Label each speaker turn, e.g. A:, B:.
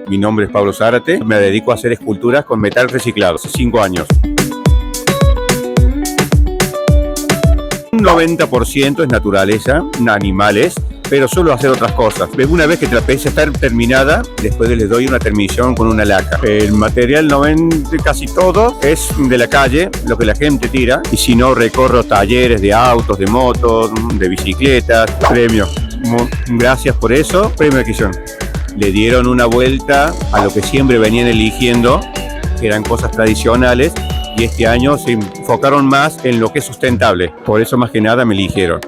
A: Mi nombre es Pablo Zárate, me dedico a hacer esculturas con metal reciclado, hace 5 años. Un 90% es naturaleza, animales, pero suelo hacer otras cosas. Una vez que la pieza está terminada, después les doy una terminación con una laca. El material casi todo es de la calle, lo que la gente tira, y si no, recorro talleres de autos, de motos, de bicicletas, premios. Gracias por eso, premio de adquisición. Le dieron una vuelta a lo que siempre venían eligiendo, que eran cosas tradicionales, y este año se enfocaron más en lo que es sustentable. Por eso más que nada me eligieron.